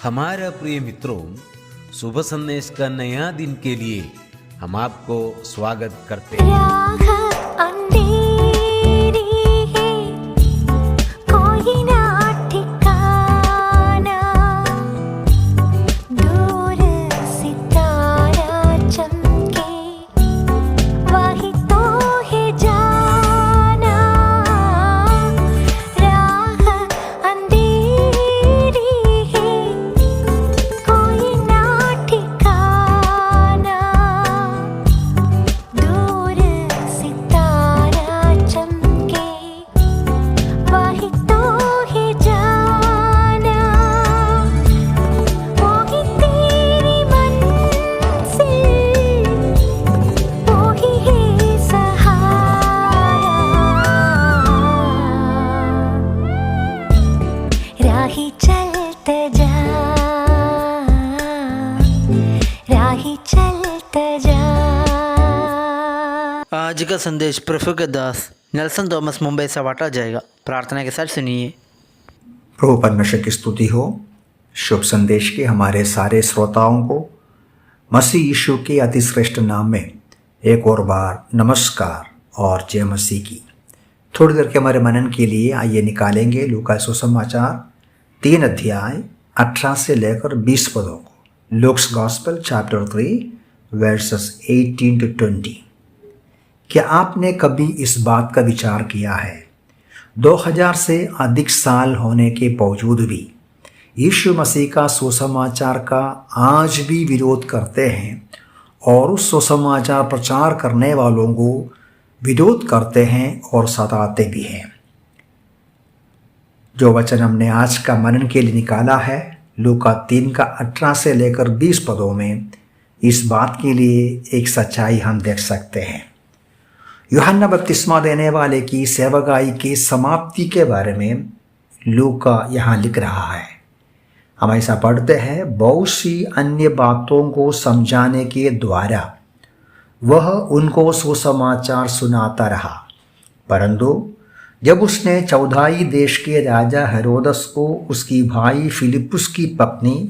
हमारे प्रिय मित्रों, शुभ संदेश का नया दिन के लिए हम आपको स्वागत करते हैं। राह अंधेरी है, कोई ना ठिकाना, दूर सितारा चमके, वही तो है जाना। राह अंधेरी है, कोई ना ठिकाना, दूर सितारा चमके, वही तो है जाना। वही तेरी मंजिल, वही है सहारा। राही चलते जा, राही चलते जा। आज का संदेश प्रभु के दास नेल्सन थॉमस मुंबई से बांटा जाएगा। प्रार्थना के साथ सुनिए। प्रभु परमेश्वर की स्तुति हो। शुभ संदेश के हमारे सारे श्रोताओं को मसीह यीशु के अतिश्रेष्ठ नाम में एक और बार नमस्कार और जय मसीह की। थोड़ी देर के हमारे मनन के लिए आइए निकालेंगे लूका सुसमाचार 3 अध्याय 18 से लेकर 20 पदों को। Luke's gospel chapter 3 versus 18 to 20। क्या आपने कभी इस बात का विचार किया है, 2000 से अधिक साल होने के बावजूद भी यीशु मसीह का सुसमाचार का आज भी विरोध करते हैं और उस सुसमाचार प्रचार करने वालों को विरोध करते हैं और सताते भी हैं। जो वचन हमने आज का मनन के लिए निकाला है, लूका 3 का 18 से लेकर 20 पदों में, इस बात के लिए एक सच्चाई हम देख सकते हैं। यूहन्ना बपतिस्मा देने वाले की सेवकाई की समाप्ति के बारे में लूका यहाँ लिख रहा है। हम ऐसा पढ़ते हैं, बहुत सी अन्य बातों को समझाने के द्वारा वह उनको सुसमाचार सुनाता रहा, परंतु जब उसने चौथाई देश के राजा हेरोदस को उसकी भाई फिलिपुस की पत्नी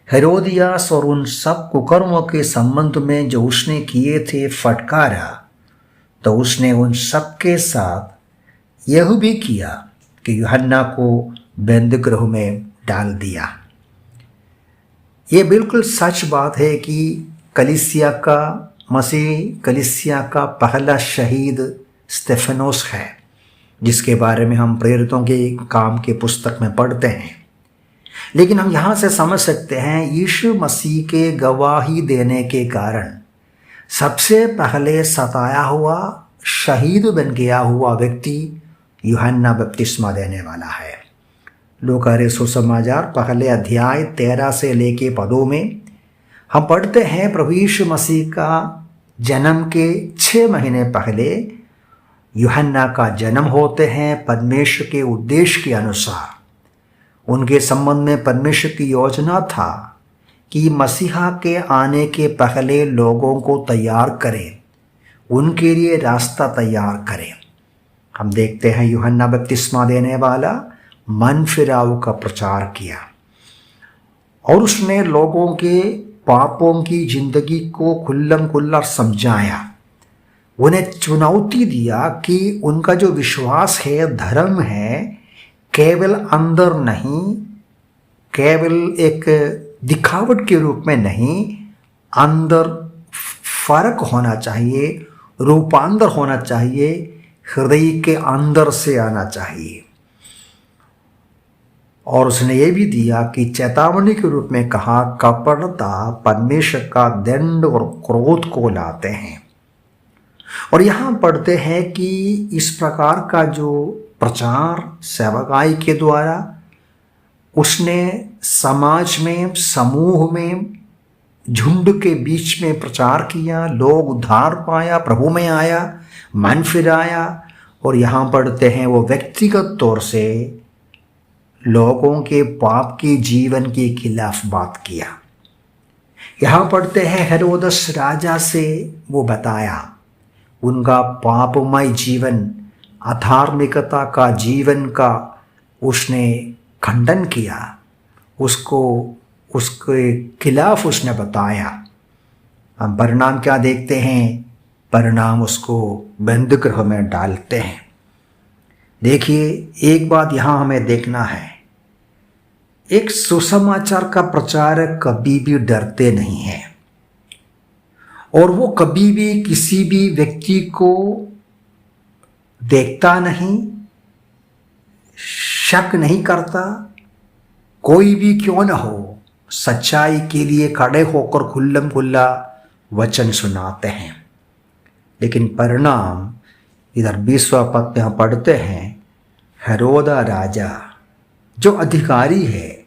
हेरोदियास और उन सब कुकर्मों के संबंध में जो उसने किए थे फटकारा, तो उसने उन सब के साथ यह भी किया कि यूहन्ना को बंदीगृह में डाल दिया। ये बिल्कुल सच बात है कि मसीह कलीसिया का पहला शहीद स्तेफनोस है, जिसके बारे में हम प्रेरितों के काम के पुस्तक में पढ़ते हैं। लेकिन हम यहाँ से समझ सकते हैं, यीशु मसीह के गवाही देने के कारण सबसे पहले सताया हुआ, शहीद बन गया हुआ व्यक्ति यूहन्ना बपतिस्मा देने वाला है। लूका सुसमाचार पहले अध्याय 13 से लेके पदों में हम पढ़ते हैं, प्रभु यीशु मसीह का जन्म के 6 महीने पहले यूहन्ना का जन्म होते हैं। परमेश्वर के उद्देश्य के अनुसार उनके संबंध में परमेश्वर की योजना था कि मसीहा के आने के पहले लोगों को तैयार करें, उनके लिए रास्ता तैयार करें। हम देखते हैं यूहन्ना बपतिस्मा देने वाला मन फिराव का प्रचार किया और उसने लोगों के पापों की जिंदगी को खुल्लम खुल्ला समझाया, उन्हें चुनौती दिया कि उनका जो विश्वास है, धर्म है, केवल अंदर नहीं, केवल एक दिखावट के रूप में नहीं, अंदर फर्क होना चाहिए, रूपांतर होना चाहिए, हृदय के अंदर से आना चाहिए। और उसने ये भी दिया कि चेतावनी के रूप में कहा, कपटता परमेश्वर का दंड और क्रोध को लाते हैं। और यहाँ पढ़ते हैं कि इस प्रकार का जो प्रचार सेवकाई के द्वारा उसने समाज में, समूह में, झुंड के बीच में प्रचार किया, लोग उद्धार पाया, प्रभु में आया, मन फिराया। और यहाँ पढ़ते हैं वो व्यक्तिगत तौर से लोगों के पाप के जीवन के खिलाफ बात किया। यहाँ पढ़ते हैं हेरोदस राजा से वो बताया, उनका पापमय जीवन, अधार्मिकता का जीवन का उसने खंडन किया, उसको उसके खिलाफ उसने बताया। हम परिणाम क्या देखते हैं? परिणाम उसको बंद गृह में डालते हैं। देखिए, एक बात यहाँ हमें देखना है, एक सुसमाचार का प्रचारक कभी भी डरते नहीं है और वो कभी भी किसी भी व्यक्ति को देखता नहीं, शक नहीं करता। कोई भी क्यों न हो, सच्चाई के लिए खड़े होकर खुल्लम खुल्ला वचन सुनाते हैं। लेकिन परिणाम इधर 20वां पद में हम पढ़ते हैं, हेरोदा राजा जो अधिकारी है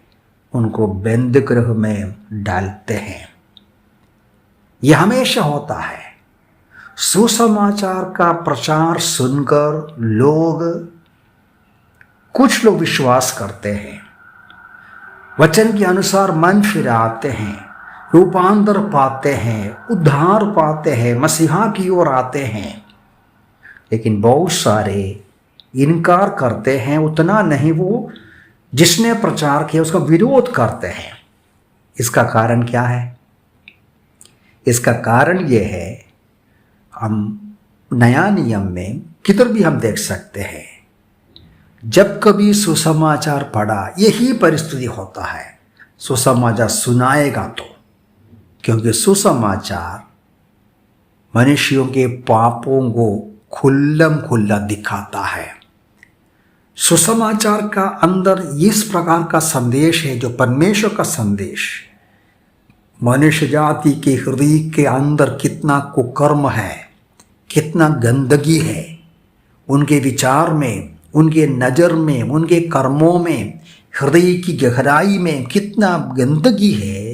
उनको बंद गृह में डालते हैं। यह हमेशा होता है। सुसमाचार का प्रचार सुनकर कुछ लोग विश्वास करते हैं, वचन के अनुसार मन फिराते हैं, रूपांतर पाते हैं, उद्धार पाते हैं, मसीहा की ओर आते हैं। लेकिन बहुत सारे इनकार करते हैं, उतना नहीं, वो जिसने प्रचार किया उसका विरोध करते हैं। इसका कारण क्या है? इसका कारण यह है, हम नया नियम में किधर भी हम देख सकते हैं, जब कभी सुसमाचार पढ़ा यही परिस्थिति होता है। सुसमाचार सुनाएगा तो, क्योंकि सुसमाचार मनुष्यों के पापों को खुल्लम खुल्ला दिखाता है। सुसमाचार का अंदर इस प्रकार का संदेश है, जो परमेश्वर का संदेश मनुष्य जाति के हृदय के अंदर कितना कुकर्म है, कितना गंदगी है, उनके विचार में, उनके नज़र में, उनके कर्मों में, हृदय की गहराई में कितना गंदगी है,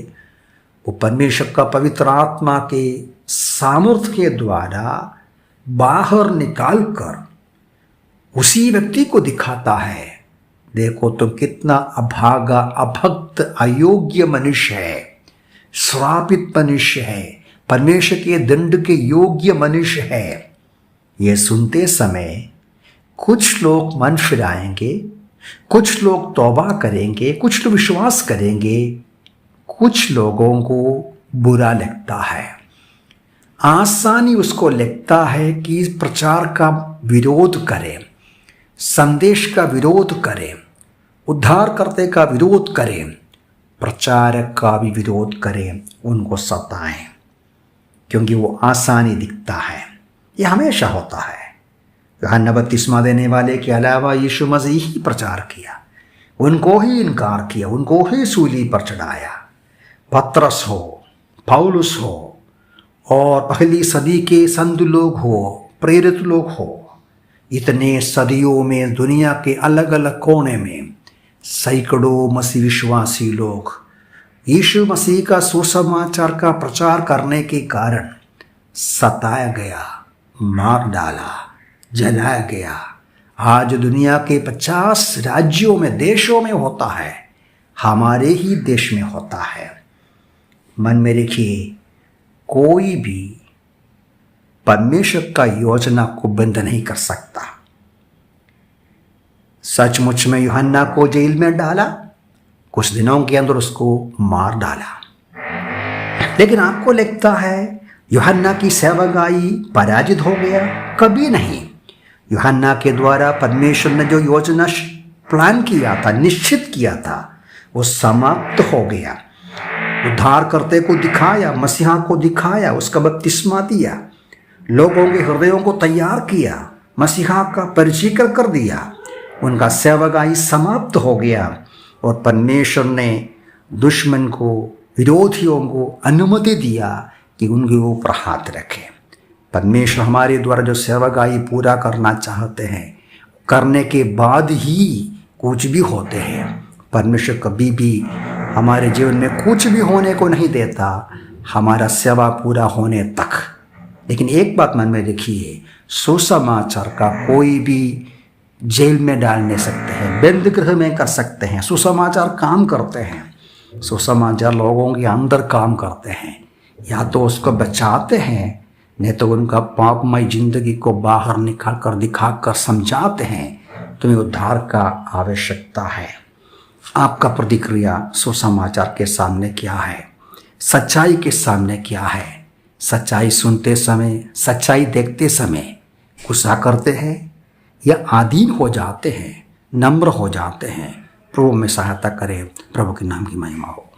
वो परमेश्वर का पवित्र आत्मा के सामर्थ्य के द्वारा बाहर निकाल कर उसी व्यक्ति को दिखाता है। देखो तुम कितना अभागा, अभक्त, अयोग्य मनुष्य है, श्रापित मनुष्य है, परमेश्वर के दंड के योग्य मनुष्य है। ये सुनते समय कुछ लोग मन फिराएंगे, कुछ लोग तौबा करेंगे, कुछ लोग विश्वास करेंगे, कुछ लोगों को बुरा लगता है। आसानी उसको लगता है कि प्रचार का विरोध करें, संदेश का विरोध करें, उद्धारकर्ता का विरोध करें, प्रचारक का भी विरोध करें, उनको सताएं, क्योंकि वो आसानी दिखता है। यह हमेशा होता है। यूहन्ना बपतिस्मा देने वाले के अलावा यीशु मसीह ही प्रचार किया, उनको ही इनकार किया, उनको ही सूली पर चढ़ाया। पतरस हो, पौलुस हो और पहली सदी के संत लोग हो, प्रेरित लोग हो, इतने सदियों में दुनिया के अलग अलग कोने में सैकड़ों मसीह विश्वासी लोग यीशु मसीह का सुसमाचार का प्रचार करने के कारण सताया गया, मार डाला, जलाया गया। आज दुनिया के 50 राज्यों में, देशों में होता है, हमारे ही देश में होता है। मन में रखिए, कोई भी परमेश्वर का योजना को बंद नहीं कर सकता। सचमुच में यूहन्ना को जेल में डाला, कुछ दिनों के अंदर उसको मार डाला। लेकिन आपको लगता है यूहन्ना की सेवकाई पराजित हो गया? कभी नहीं। यूहन्ना के द्वारा परमेश्वर ने जो योजना प्लान किया था, निश्चित किया था, वो समाप्त हो गया। उद्धारकर्ता को दिखाया, मसीहा को दिखाया, उसका बपतिस्मा दिया, लोगों के हृदयों को तैयार किया, मसीहा का परिचय कर दिया, उनका सेवकाई समाप्त हो गया और परमेश्वर ने दुश्मन को, विरोधियों को अनुमति दिया कि उनके ऊपर हाथ रखें। परमेश्वर हमारे द्वारा जो सेवकाई पूरा करना चाहते हैं, करने के बाद ही कुछ भी होते हैं। परमेश्वर कभी भी हमारे जीवन में कुछ भी होने को नहीं देता, हमारा सेवा पूरा होने तक। लेकिन एक बात मन में रखिए, सुसमाचार का कोई भी जेल में डाल नहीं सकते हैं, बंद गृह में कर सकते हैं। सुसमाचार काम करते हैं, सुसमाचार लोगों के अंदर काम करते हैं, या तो उसको बचाते हैं, नहीं तो उनका पापमय जिंदगी को बाहर निकाल कर दिखाकर समझाते हैं तुम्हें उद्धार का आवश्यकता है। आपका प्रतिक्रिया सुसमाचार के सामने क्या है, सच्चाई के सामने क्या है? सच्चाई सुनते समय, सच्चाई देखते समय गुस्सा करते हैं या आदीन हो जाते हैं, नम्र हो जाते हैं? प्रभु में सहायता करें। प्रभु के नाम की महिमा हो।